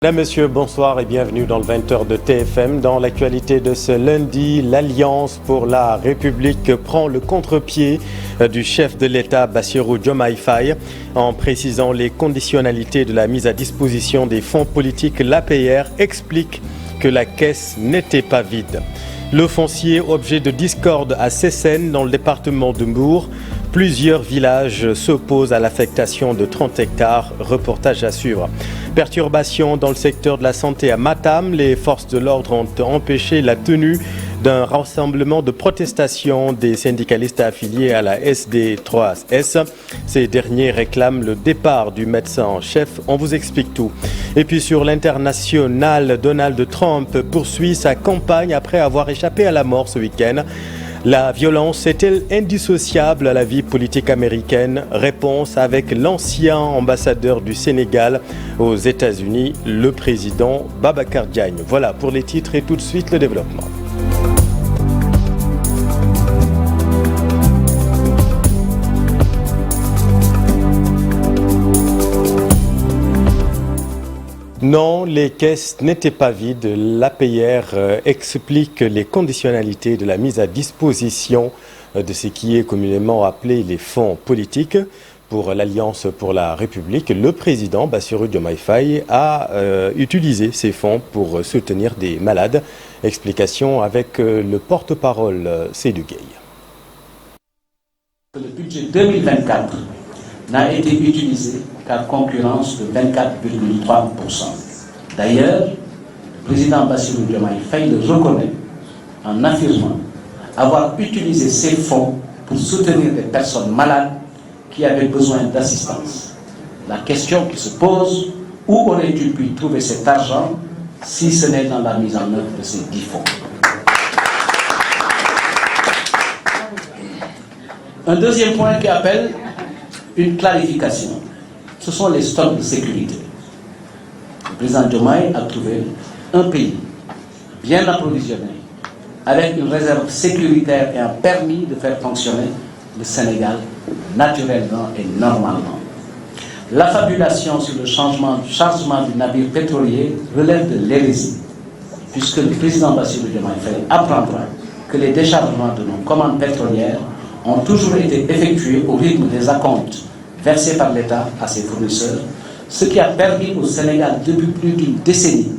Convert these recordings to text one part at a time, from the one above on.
Mesdames, Messieurs, bonsoir et bienvenue dans le 20h de TFM. Dans l'actualité de ce lundi, l'Alliance pour la République prend le contre-pied du chef de l'État, Bassirou Diomaye Faye. En précisant les conditionnalités de la mise à disposition des fonds politiques, l'APR explique que la caisse n'était pas vide. Le foncier, objet de discorde à Sessène, dans le département de Mbour. Plusieurs villages s'opposent à l'affectation de 30 hectares. Reportage à suivre. Perturbations dans le secteur de la santé à Matam. Les forces de l'ordre ont empêché la tenue d'un rassemblement de protestation des syndicalistes affiliés à la SD3S. Ces derniers réclament le départ du médecin en chef. On vous explique tout. Et puis sur l'international, Donald Trump poursuit sa campagne après avoir échappé à la mort ce week-end. La violence est-elle indissociable à la vie politique américaine? Réponse avec l'ancien ambassadeur du Sénégal aux États-Unis, le président Babacar Diagne. Voilà pour les titres et tout de suite le développement. Non, les caisses n'étaient pas vides. L'APR explique les conditionnalités de la mise à disposition de ce qui est communément appelé les fonds politiques. Pour l'Alliance pour la République, le président Bassirou Diomaye Faye a utilisé ces fonds pour soutenir des malades. Explication avec le porte-parole Seydou Gueye. Le budget 2024 n'a été utilisé qu'à concurrence de 24,3%. D'ailleurs, le président Bassirou Diomaye Faye le reconnaît en affirmant avoir utilisé ces fonds pour soutenir des personnes malades qui avaient besoin d'assistance. La question qui se pose, où aurait-il pu trouver cet argent si ce n'est dans la mise en œuvre de ces 10 fonds? Un deuxième point qui appelle une clarification, ce sont les stocks de sécurité. Le président Diomaye a trouvé un pays bien approvisionné, avec une réserve sécuritaire et un permis de faire fonctionner le Sénégal naturellement et normalement. L'affabulation sur le chargement du navire pétrolier relève de l'hérésie, puisque le président Bassirou Diomaye Faye apprendra que les déchargements de nos commandes pétrolières ont toujours été effectués au rythme des acomptes versés par l'État à ses fournisseurs, ce qui a permis au Sénégal depuis plus d'une décennie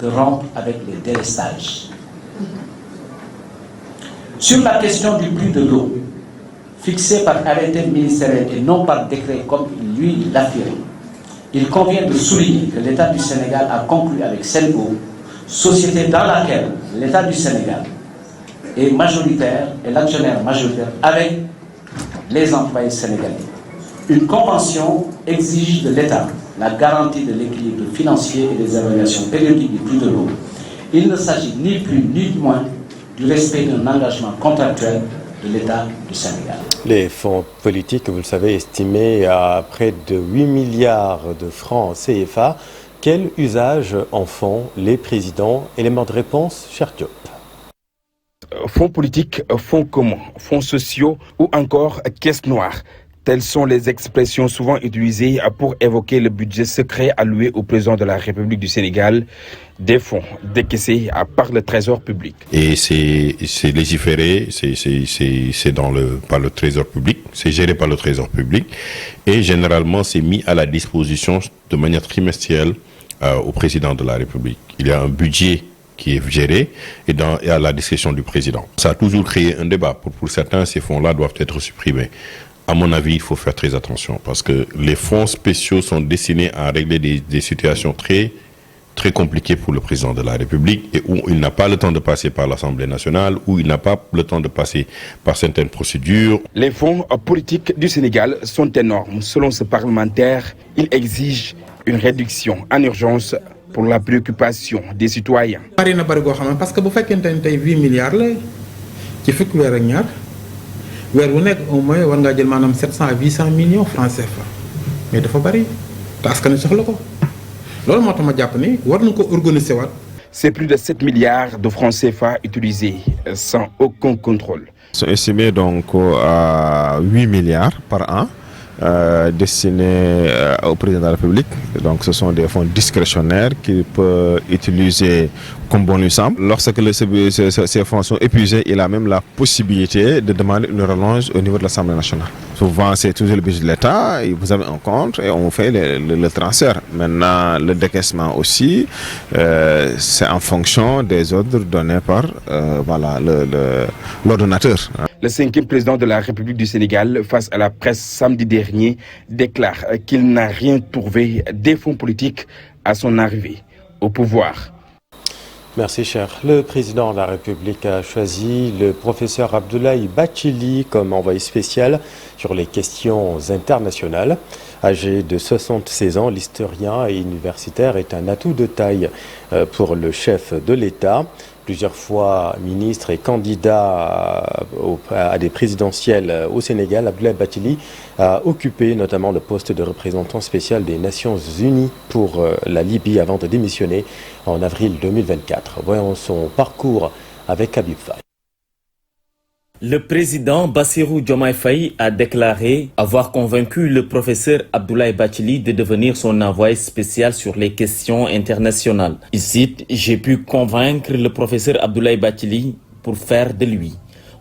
de rompre avec les délestages. Sur la question du prix de l'eau, fixé par arrêté ministériel et non par décret comme lui l'affirme, il convient de souligner que l'État du Sénégal a conclu avec Sen'Eau, société dans laquelle l'État du Sénégal est majoritaire et l'actionnaire majoritaire avec les employés sénégalais. Une convention exige de l'État la garantie de l'équilibre financier et des évaluations périodiques du prix de l'eau. Il ne s'agit ni plus ni moins du respect d'un engagement contractuel de l'État du Sénégal. Les fonds politiques, vous le savez, estimés à près de 8 milliards de francs CFA. Quel usage en font les présidents? Élément de réponse, cher Diop. Fonds politiques, fonds communs, fonds sociaux ou encore caisse noire. Telles sont les expressions souvent utilisées pour évoquer le budget secret alloué au président de la République du Sénégal, des fonds décaissés par le Trésor public. Et c'est légiféré, c'est par le Trésor public, c'est géré par le Trésor public et généralement c'est mis à la disposition de manière trimestrielle au président de la République. Il y a un budget qui est géré et à la discrétion du président. Ça a toujours créé un débat. Pour certains, ces fonds-là doivent être supprimés. À mon avis, il faut faire très attention parce que les fonds spéciaux sont destinés à régler des situations très, très compliquées pour le président de la République et où il n'a pas le temps de passer par l'Assemblée nationale, où il n'a pas le temps de passer par certaines procédures. Les fonds politiques du Sénégal sont énormes. Selon ce parlementaire, il exige une réduction en urgence pour la préoccupation des citoyens. Parce que bu fekkente ne tey 8 milliards la ci fukki weer ak ñaar weer wu nekk au moins war ngaa jël maanaam 700 à 800 millions francs CFA mais dafa bari te askan wi soxla ko loolu moo tax ma jàpp ni war nañu ko organiser waat. C'est plus de 7 milliards de francs CFA utilisés sans aucun contrôle. Sont estimés donc à 8 milliards par an. destinés au président de la République. Donc ce sont des fonds discrétionnaires qu'il peut utiliser comme bon lui semble. Lorsque ces fonds sont épuisés, il a même la possibilité de demander une rallonge au niveau de l'Assemblée nationale. Souvent, c'est toujours le budget de l'État, vous avez un compte et on fait le transfert. Maintenant, le décaissement aussi, c'est en fonction des ordres donnés par l'ordonnateur. Le 5e président de la République du Sénégal, face à la presse samedi dernier, déclare qu'il n'a rien trouvé des fonds politiques à son arrivée au pouvoir. Merci cher. Le président de la République a choisi le professeur Abdoulaye Bathily comme envoyé spécial sur les questions internationales. Âgé de 76 ans, l'historien et universitaire est un atout de taille pour le chef de l'État. Plusieurs fois ministre et candidat à des présidentielles au Sénégal, Abdoulaye Bathily a occupé notamment le poste de représentant spécial des Nations Unies pour la Libye avant de démissionner en avril 2024. Voyons son parcours avec Habib Faye. Le président Bassirou Diomaye Faye a déclaré avoir convaincu le professeur Abdoulaye Bathily de devenir son envoyé spécial sur les questions internationales. Il cite « J'ai pu convaincre le professeur Abdoulaye Bathily pour faire de lui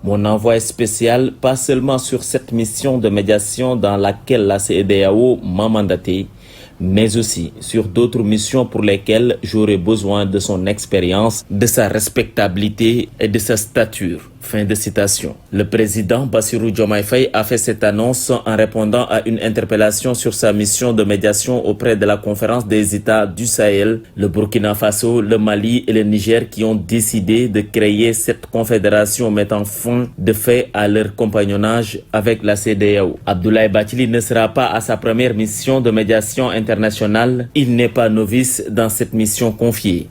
mon envoyé spécial, pas seulement sur cette mission de médiation dans laquelle la CEDEAO m'a mandaté, mais aussi sur d'autres missions pour lesquelles j'aurai besoin de son expérience, de sa respectabilité et de sa stature. » Fin de citation. Le président Bassirou Diomaye Faye a fait cette annonce en répondant à une interpellation sur sa mission de médiation auprès de la conférence des États du Sahel, le Burkina Faso, le Mali et le Niger qui ont décidé de créer cette confédération mettant fin de fait à leur compagnonnage avec la CEDEAO. Abdoulaye Bathily ne sera pas à sa première mission de médiation internationale. Il n'est pas novice dans cette mission confiée.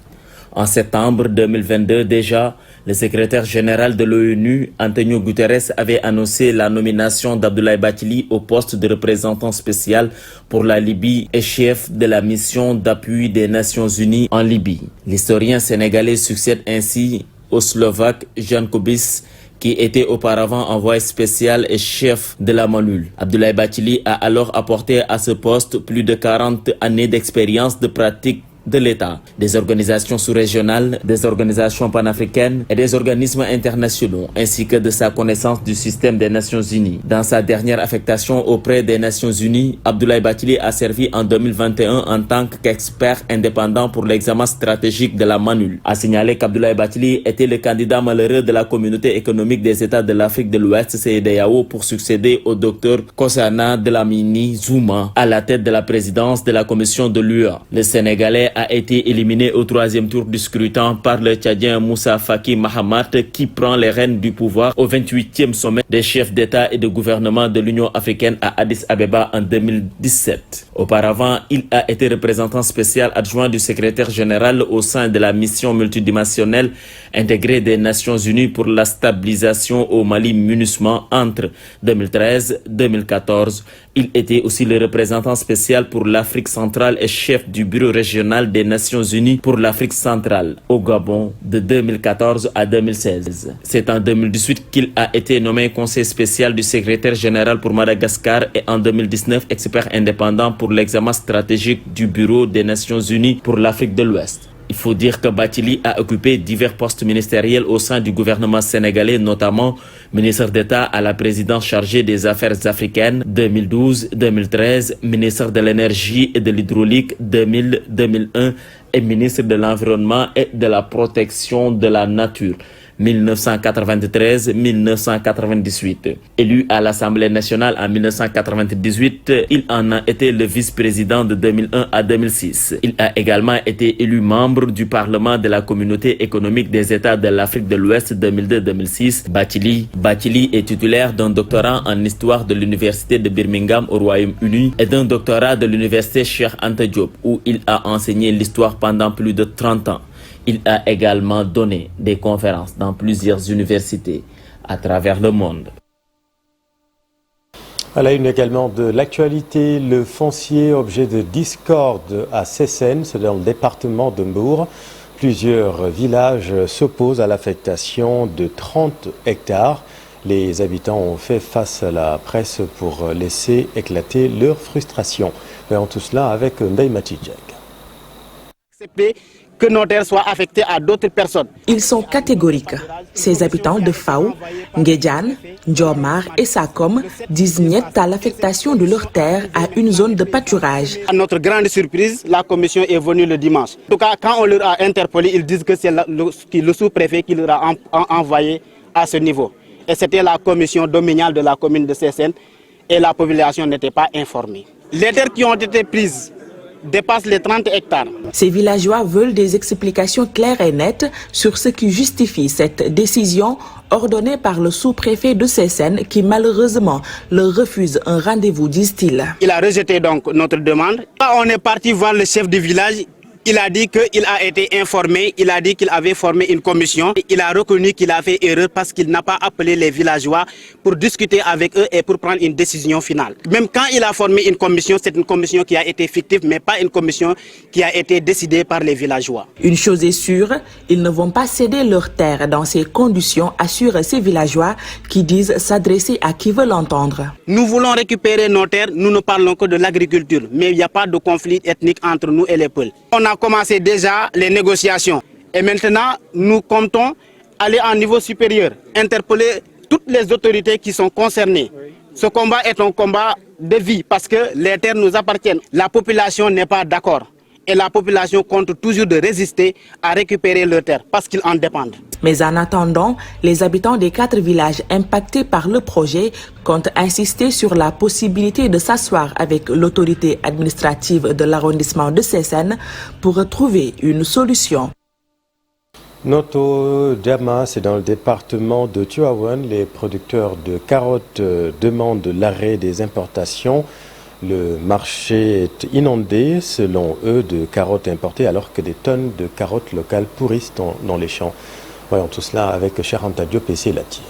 En septembre 2022 déjà, le secrétaire général de l'ONU, Antonio Guterres, avait annoncé la nomination d'Abdoulaye Bathily au poste de représentant spécial pour la Libye et chef de la mission d'appui des Nations Unies en Libye. L'historien sénégalais succède ainsi au Slovaque Jan Kubis, qui était auparavant envoyé spécial et chef de la MONUL. Abdoulaye Bathily a alors apporté à ce poste plus de 40 années d'expérience de pratique de l'État, des organisations sous-régionales, des organisations panafricaines et des organismes internationaux, ainsi que de sa connaissance du système des Nations Unies. Dans sa dernière affectation auprès des Nations Unies, Abdoulaye Bathily a servi en 2021 en tant qu'expert indépendant pour l'examen stratégique de la MONUL. A signalé qu'Abdoulaye Bathily était le candidat malheureux de la Communauté économique des États de l'Afrique de l'Ouest, CEDEAO, pour succéder au Dr Kosana Dlamini Zuma à la tête de la présidence de la Commission de l'UE. Le Sénégalais a été éliminé au 3e tour du scrutin par le Tchadien Moussa Faki Mahamat qui prend les rênes du pouvoir au 28e sommet des chefs d'État et de gouvernement de l'Union africaine à Addis Abeba en 2017. Auparavant, il a été représentant spécial adjoint du secrétaire général au sein de la mission multidimensionnelle intégrée des Nations Unies pour la stabilisation au Mali MINUSMA entre 2013 et 2014. Il était aussi le représentant spécial pour l'Afrique centrale et chef du bureau régional des Nations Unies pour l'Afrique centrale au Gabon de 2014 à 2016. C'est en 2018 qu'il a été nommé conseiller spécial du secrétaire général pour Madagascar et en 2019 expert indépendant pour l'examen stratégique du bureau des Nations Unies pour l'Afrique de l'Ouest. Il faut dire que Bathily a occupé divers postes ministériels au sein du gouvernement sénégalais, notamment ministre d'État à la présidence chargée des affaires africaines 2012-2013, ministre de l'énergie et de l'hydraulique 2000-2001 et ministre de l'environnement et de la protection de la nature 1993-1998. Élu à l'Assemblée nationale en 1998, il en a été le vice-président de 2001 à 2006. Il a également été élu membre du Parlement de la Communauté économique des États de l'Afrique de l'Ouest 2002-2006. Bathily est titulaire d'un doctorat en histoire de l'Université de Birmingham au Royaume-Uni et d'un doctorat de l'Université Cheikh Anta Diop où il a enseigné l'histoire pendant plus de 30 ans. Il a également donné des conférences dans plusieurs universités à travers le monde. À la une également de l'actualité, le foncier objet de discorde à Sessène, c'est dans le département de Mbour. Plusieurs villages s'opposent à l'affectation de 30 hectares Les habitants ont fait face à la presse pour laisser éclater leur frustration. Voyons tout cela avec Ndeye Matidjek. Que nos terres soient affectées à d'autres personnes. Ils sont catégoriques. Ces habitants de Fao, Nguédiane, Ndiomar et Sakom disent niet à l'affectation de leurs terres à une zone de pâturage. À notre grande surprise, la commission est venue le dimanche. En tout cas, quand on leur a interpellé, ils disent que c'est le sous-préfet qui leur a envoyé à ce niveau. Et c'était la commission domaniale de la commune de Sessène et la population n'était pas informée. Les terres qui ont été prises dépasse les 30 hectares. Ces villageois veulent des explications claires et nettes sur ce qui justifie cette décision ordonnée par le sous-préfet de Sessène qui malheureusement leur refuse un rendez-vous, disent-ils. Il a rejeté donc notre demande. Quand on est parti voir le chef du village, il a dit qu'il a été informé, il a dit qu'il avait formé une commission. Il a reconnu qu'il a fait erreur parce qu'il n'a pas appelé les villageois pour discuter avec eux et pour prendre une décision finale. Même quand il a formé une commission, c'est une commission qui a été fictive, mais pas une commission qui a été décidée par les villageois. Une chose est sûre, ils ne vont pas céder leurs terres dans ces conditions, assurent ces villageois qui disent s'adresser à qui veut l'entendre. Nous voulons récupérer nos terres, nous ne parlons que de l'agriculture, mais il n'y a pas de conflit ethnique entre nous et les peuples. On a commencé déjà les négociations et maintenant nous comptons aller à un niveau supérieur, interpeller toutes les autorités qui sont concernées. Ce combat est un combat de vie parce que les terres nous appartiennent. La population n'est pas d'accord et la population compte toujours de résister à récupérer leurs terres parce qu'ils en dépendent. Mais en attendant, les habitants des 4 villages impactés par le projet comptent insister sur la possibilité de s'asseoir avec l'autorité administrative de l'arrondissement de Sessène pour trouver une solution. Noto Dama, c'est dans le département de Tivaouane. Les producteurs de carottes demandent l'arrêt des importations. Le marché est inondé, selon eux, de carottes importées alors que des tonnes de carottes locales pourrissent dans les champs. Voyons tout cela avec Charanta Diop et Célatire.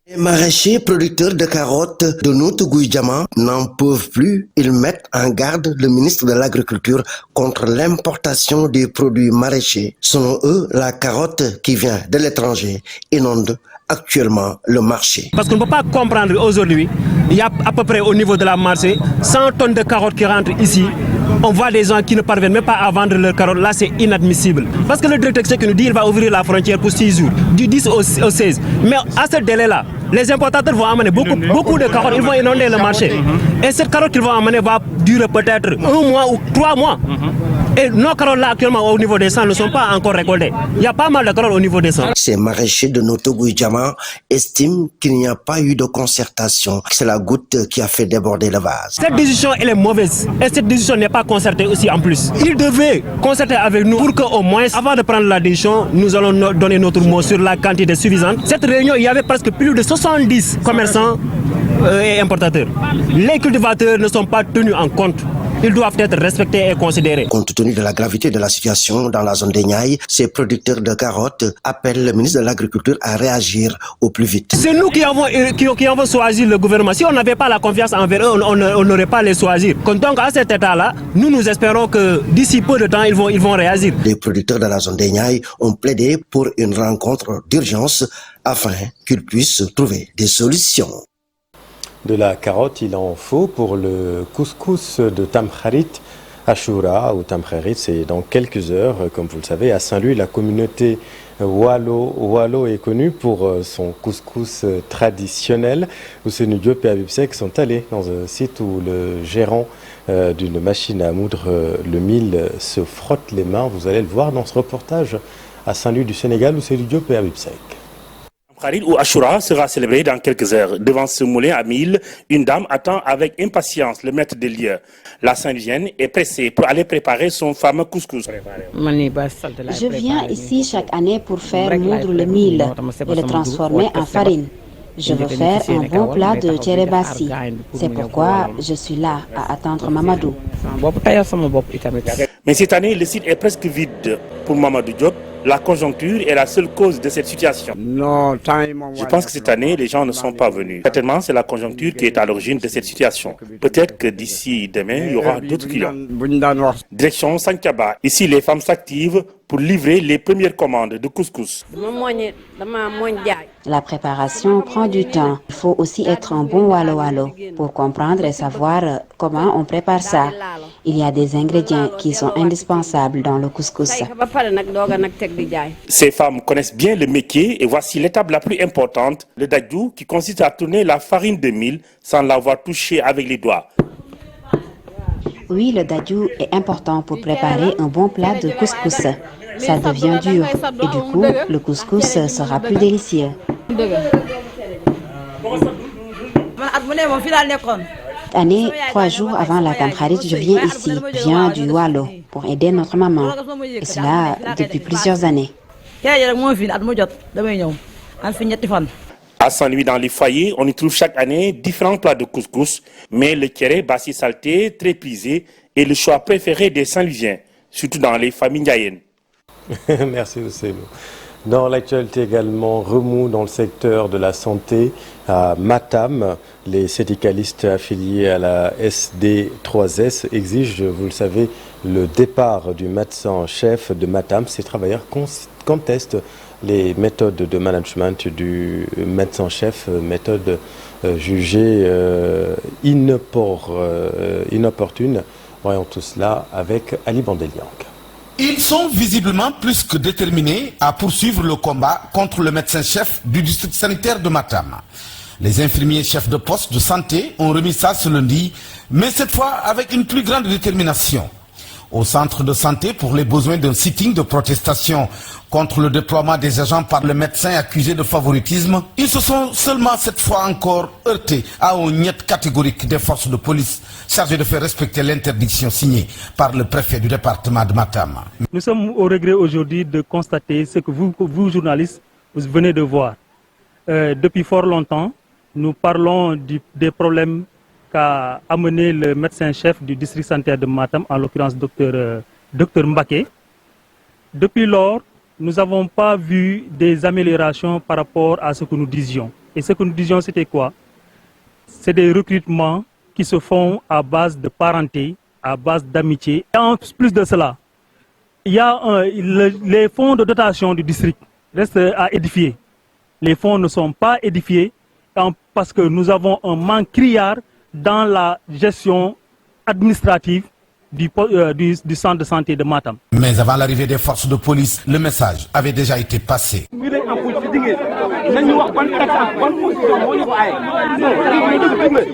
Les maraîchers producteurs de carottes de Noto Dama n'en peuvent plus. Ils mettent en garde le ministre de l'Agriculture contre l'importation des produits maraîchers. Selon eux, la carotte qui vient de l'étranger inonde actuellement le marché. Parce qu'on ne peut pas comprendre aujourd'hui, il y a à peu près au niveau de la marché 100 tonnes de carottes qui rentrent ici. On voit des gens qui ne parviennent même pas à vendre leurs carottes. Là, c'est inadmissible. Parce que le directeur qui nous dit qu'il va ouvrir la frontière pour 6 jours, du 10 au 16. Mais à ce délai-là, les importateurs vont amener beaucoup de carottes, ils vont inonder le marché. Et cette carotte qu'ils vont amener va durer peut-être 1 mois ou 3 mois. Et nos carottes là actuellement au niveau des champs ne sont pas encore récoltées. Il y a pas mal de carottes au niveau des champs. Ces maraîchers de Noto Dama estiment qu'il n'y a pas eu de concertation. C'est la goutte qui a fait déborder le vase. Cette décision elle est mauvaise et cette décision n'est pas concertée aussi en plus. Ils devaient concerter avec nous pour qu'au moins avant de prendre la décision, nous allons donner notre mot sur la quantité suffisante. Cette réunion, il y avait presque plus de 70 commerçants et importateurs. Les cultivateurs ne sont pas tenus en compte. Ils doivent être respectés et considérés. Compte tenu de la gravité de la situation dans la zone des Niayes, ces producteurs de carottes appellent le ministre de l'Agriculture à réagir au plus vite. C'est nous qui avons choisi le gouvernement. Si on n'avait pas la confiance envers eux, on n'aurait pas les choisir. Donc à cet état-là, nous espérons que d'ici peu de temps, ils vont réagir. Les producteurs de la zone des Niayes ont plaidé pour une rencontre d'urgence afin qu'ils puissent trouver des solutions. De la carotte, il en faut pour le couscous de Tamkharit Ashura ou Tamkharit, c'est dans quelques heures. Comme vous le savez, à Saint-Louis, la communauté Walo est connue pour son couscous traditionnel. Ousseynou Diop et Habib Seck sont allés dans un site où le gérant d'une machine à moudre le mil se frotte les mains. Vous allez le voir dans ce reportage à Saint-Louis du Sénégal, Ousseynou Diop et Habib Seck. Khalid ou Ashura sera célébré dans quelques heures. Devant ce moulin à mil, une dame attend avec impatience le maître des lieux. La Saint-Louisienne est pressée pour aller préparer son fameux couscous. Je viens ici chaque année pour faire moudre le mil et le transformer en farine. Je veux faire un bon plat de tchérebassi. C'est pourquoi je suis là à attendre Mamadou. Mais cette année, le site est presque vide. Pour Mamadou Diop, la conjoncture est la seule cause de cette situation. Je pense que cette année, les gens ne sont pas venus. Certainement, c'est la conjoncture qui est à l'origine de cette situation. Peut-être que d'ici demain, il y aura d'autres clients. Direction Santiaba. Ici, les femmes s'activent pour livrer les premières commandes de couscous. La préparation prend du temps. Il faut aussi être un bon walo-walo pour comprendre et savoir comment on prépare ça. Il y a des ingrédients qui sont indispensables dans le couscous. Ces femmes connaissent bien le métier et voici l'étape la plus importante, le dadjou, qui consiste à tourner la farine de mil sans l'avoir touchée avec les doigts. Oui, le dadjou est important pour préparer un bon plat de couscous. Ça devient dur et du coup, le couscous sera plus délicieux. Année, 3 jours avant la Tamkharit, je viens ici, je viens du Waalo pour aider notre maman. Et cela depuis plusieurs années. À Saint-Louis, dans les foyers, on y trouve chaque année différents plats de couscous, mais le kéré bassi salté, très prisé, est le choix préféré des Saint-Louisiens, surtout dans les familles ndiayennes. Merci Ousseynou. Dans l'actualité également, remous dans le secteur de la santé à Matam. Les syndicalistes affiliés à la SD3S exigent, vous le savez, le départ du médecin-chef de Matam. Ces travailleurs contestent les méthodes de management du médecin-chef, méthodes jugées inopportunes. Voyons tout cela avec Ali Bandeliang. Ils sont visiblement plus que déterminés à poursuivre le combat contre le médecin-chef du district sanitaire de Matam. Les infirmiers chefs de poste de santé ont remis ça ce lundi, mais cette fois avec une plus grande détermination. Au centre de santé pour les besoins d'un sitting de protestation contre le déploiement des agents par le médecin accusé de favoritisme, ils se sont seulement cette fois encore heurtés à un niet catégorique des forces de police chargées de faire respecter l'interdiction signée par le préfet du département de Matam. Nous sommes au regret aujourd'hui de constater ce que vous journalistes, vous venez de voir. Depuis fort longtemps, nous parlons des problèmes qu'a amené le médecin-chef du district sanitaire de Matam, en l'occurrence Dr Mbake. Depuis lors, nous n'avons pas vu des améliorations par rapport à ce que nous disions. Et ce que nous disions, c'était quoi? C'est des recrutements qui se font à base de parenté, à base d'amitié. Et en plus de cela, il y a les fonds de dotation du district restent à édifier. Les fonds ne sont pas édifiés parce que nous avons un manque criard dans la gestion administrative du centre de santé de Matam. Mais avant l'arrivée des forces de police, le message avait déjà été passé.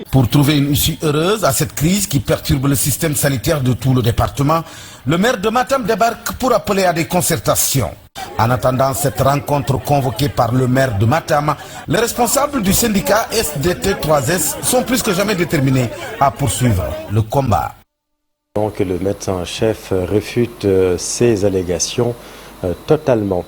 Pour trouver une issue heureuse à cette crise qui perturbe le système sanitaire de tout le département, le maire de Matam débarque pour appeler à des concertations. En attendant cette rencontre convoquée par le maire de Matam, les responsables du syndicat SDT3S sont plus que jamais déterminés à poursuivre le combat. Donc le médecin-chef réfute ces allégations totalement.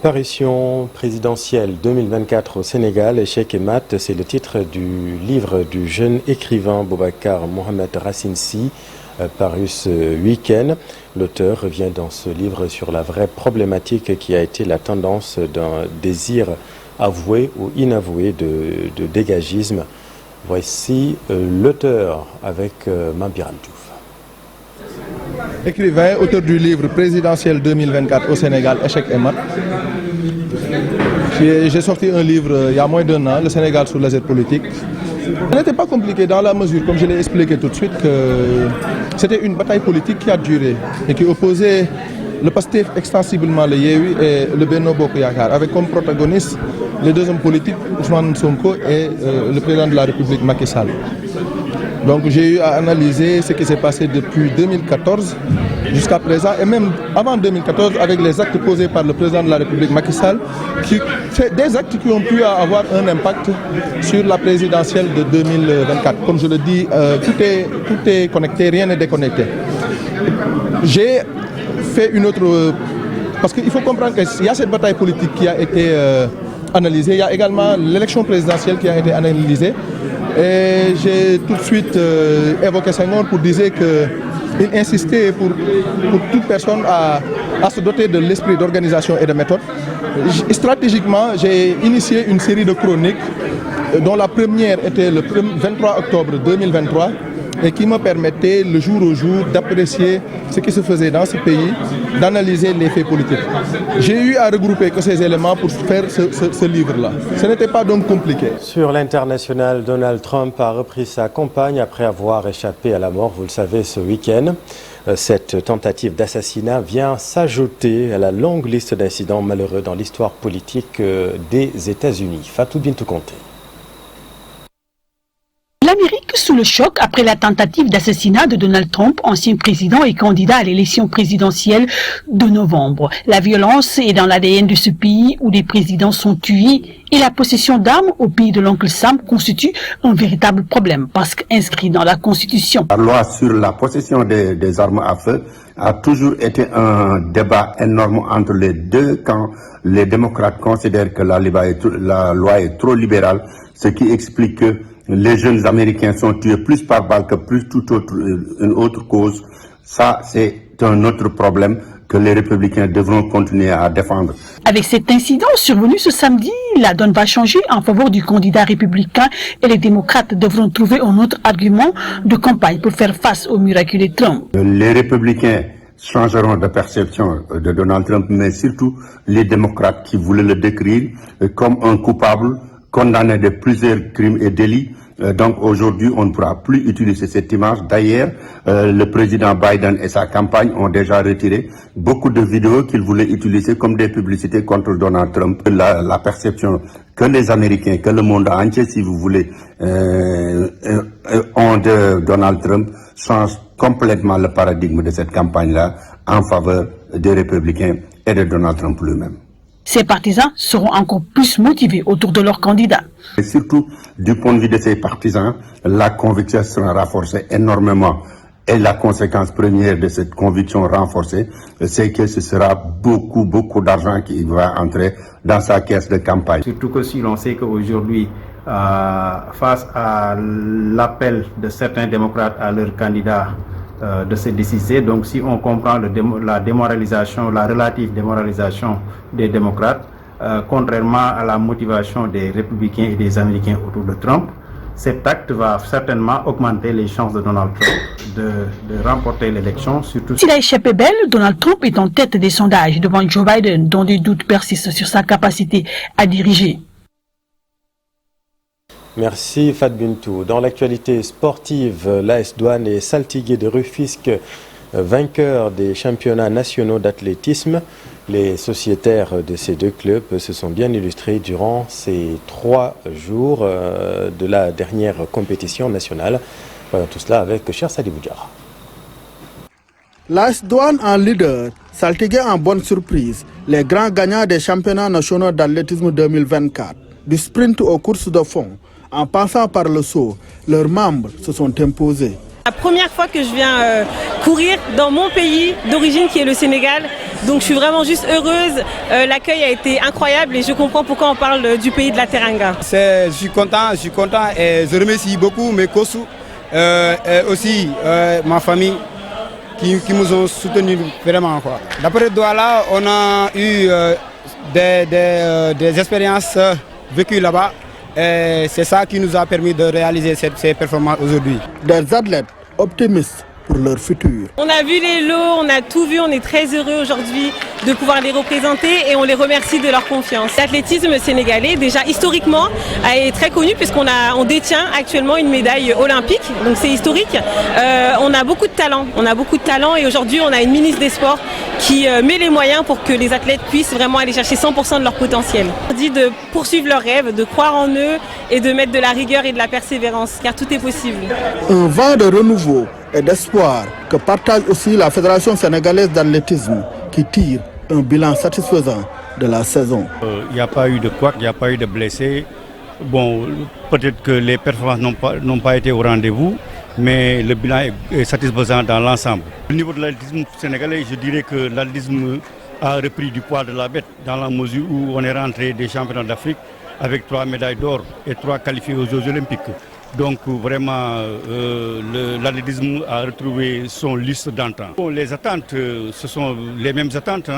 Parution présidentielle 2024 au Sénégal, échec et mat, c'est le titre du livre du jeune écrivain Boubacar Mohamed Racine Sy, paru ce week-end. L'auteur revient dans ce livre sur la vraie problématique qui a été la tendance d'un désir avoué ou inavoué de dégagisme. Voici l'auteur avec Mambiran Diouf. Écrivain, auteur du livre présidentiel 2024 au Sénégal, échec et mat. J'ai sorti un livre il y a moins d'1 an, Le Sénégal sous les aides politiques. Ce n'était pas compliqué dans la mesure, comme je l'ai expliqué tout de suite, que c'était une bataille politique qui a duré et qui opposait le PASTEF extensivement, le Yewwi et le Benno Bokk Yakaar, avec comme protagonistes les deux hommes politiques, Ousmane Sonko et le président de la République, Macky Sall. Donc j'ai eu à analyser ce qui s'est passé depuis 2014 jusqu'à présent, et même avant 2014, avec les actes posés par le président de la République, Macky Sall, qui fait des actes qui ont pu avoir un impact sur la présidentielle de 2024. Comme je le dis, tout est connecté, rien n'est déconnecté. J'ai fait une autre... Parce qu'il faut comprendre qu'il y a cette bataille politique qui a été analysée, il y a également l'élection présidentielle qui a été analysée. Et j'ai tout de suite évoqué Senghor pour dire qu'il insistait pour toute personne à se doter de l'esprit d'organisation et de méthode. Stratégiquement, j'ai initié une série de chroniques dont la première était le 23 octobre 2023 et qui me permettait le jour au jour d'apprécier ce qui se faisait dans ce pays, d'analyser les faits politiques. J'ai eu à regrouper que ces éléments pour faire ce livre-là. Ce n'était pas donc compliqué. Sur l'international, Donald Trump a repris sa campagne après avoir échappé à la mort, vous le savez, ce week-end. Cette tentative d'assassinat vient s'ajouter à la longue liste d'incidents malheureux dans l'histoire politique des États-Unis. Fatou Bintou Conté. L'Amérique sous le choc après la tentative d'assassinat de Donald Trump, ancien président et candidat à l'élection présidentielle de novembre. La violence est dans l'ADN de ce pays où des présidents sont tués et la possession d'armes au pays de l'oncle Sam constitue un véritable problème parce qu'inscrit dans la Constitution. La loi sur la possession des armes à feu a toujours été un débat énorme entre les deux camps. Les démocrates considèrent que la loi est trop libérale, ce qui explique que les jeunes Américains sont tués plus par balle que plus toute une autre cause. Ça, c'est un autre problème que les républicains devront continuer à défendre. Avec cet incident survenu ce samedi, la donne va changer en faveur du candidat républicain et les démocrates devront trouver un autre argument de campagne pour faire face au miraculeux Trump. Les républicains changeront de perception de Donald Trump, mais surtout les démocrates qui voulaient le décrire comme un coupable condamné de plusieurs crimes et délits. Donc aujourd'hui, on ne pourra plus utiliser cette image. D'ailleurs, le président Biden et sa campagne ont déjà retiré beaucoup de vidéos qu'ils voulaient utiliser comme des publicités contre Donald Trump. La perception que les Américains, que le monde entier, si vous voulez, ont de Donald Trump change complètement le paradigme de cette campagne-là en faveur des républicains et de Donald Trump lui-même. Ces partisans seront encore plus motivés autour de leur candidat. Et surtout, du point de vue de ces partisans, la conviction sera renforcée énormément. Et la conséquence première de cette conviction renforcée, c'est que ce sera beaucoup d'argent qui va entrer dans sa caisse de campagne. Surtout que si l'on sait qu'aujourd'hui, face à l'appel de certains démocrates à leurs candidats, de se décider. Donc si on comprend la démoralisation, la relative démoralisation des démocrates, contrairement à la motivation des républicains et des Américains autour de Trump, cet acte va certainement augmenter les chances de Donald Trump de remporter l'élection. S'il a échappé belle, Donald Trump est en tête des sondages devant Joe Biden, dont des doutes persistent sur sa capacité à diriger. Merci Fat Bintou. Dans l'actualité sportive, l'AS Douanes est saltigué de Rufisque, vainqueur des championnats nationaux d'athlétisme. Les sociétaires de ces deux clubs se sont bien illustrés durant ces 3 jours de la dernière compétition nationale. Voyons tout cela avec Cher Sadi Boudjara. L'AS Douanes en leader, saltigué en bonne surprise, les grands gagnants des championnats nationaux d'athlétisme 2024, du sprint aux courses de fond. En passant par le saut, leurs membres se sont imposés. La première fois que je viens courir dans mon pays d'origine qui est le Sénégal, donc je suis vraiment juste heureuse. L'accueil a été incroyable et je comprends pourquoi on parle du pays de la Teranga. Je suis content et je remercie beaucoup mes coachs et aussi ma famille qui nous ont soutenus vraiment. D'après Douala, on a eu des expériences vécues là-bas. Et c'est ça qui nous a permis de réaliser ces performances aujourd'hui. Des athlètes optimistes pour leur futur. On a vu les lots, on a tout vu, on est très heureux aujourd'hui de pouvoir les représenter et on les remercie de leur confiance. L'athlétisme sénégalais, déjà historiquement, est très connu puisqu'on détient actuellement une médaille olympique, donc c'est historique. On a beaucoup de talent, et aujourd'hui on a une ministre des Sports qui met les moyens pour que les athlètes puissent vraiment aller chercher 100% de leur potentiel. On dit de poursuivre leurs rêves, de croire en eux et de mettre de la rigueur et de la persévérance, car tout est possible. Un vent de renouveau et d'espoir que partage aussi la Fédération sénégalaise d'athlétisme qui tire un bilan satisfaisant de la saison. Il n'y a pas eu de couac, il n'y a pas eu de blessés. Bon, peut-être que les performances n'ont pas été au rendez-vous, mais le bilan est satisfaisant dans l'ensemble. Au niveau de l'athlétisme sénégalais, je dirais que l'athlétisme a repris du poids de la bête dans la mesure où on est rentré des championnats d'Afrique avec 3 médailles d'or et 3 qualifiés aux Jeux olympiques. Donc vraiment, l'athlétisme a retrouvé son lustre d'antan. Bon, les attentes, ce sont les mêmes attentes.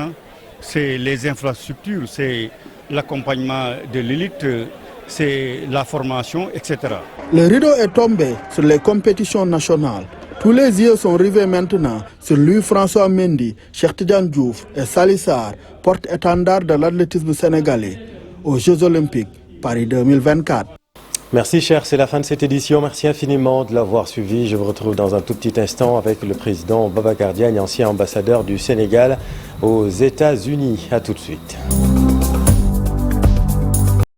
C'est les infrastructures, c'est l'accompagnement de l'élite, c'est la formation, etc. Le rideau est tombé sur les compétitions nationales. Tous les yeux sont rivés maintenant sur Louis-François Mendy, Cheikh Tidiane Diouf et Salissar, porte-étendard de l'athlétisme sénégalais aux Jeux Olympiques Paris 2024. Merci cher, c'est la fin de cette édition. Merci infiniment de l'avoir suivi. Je vous retrouve dans un tout petit instant avec le président Babacar Diagne, ancien ambassadeur du Sénégal aux États-Unis. À tout de suite.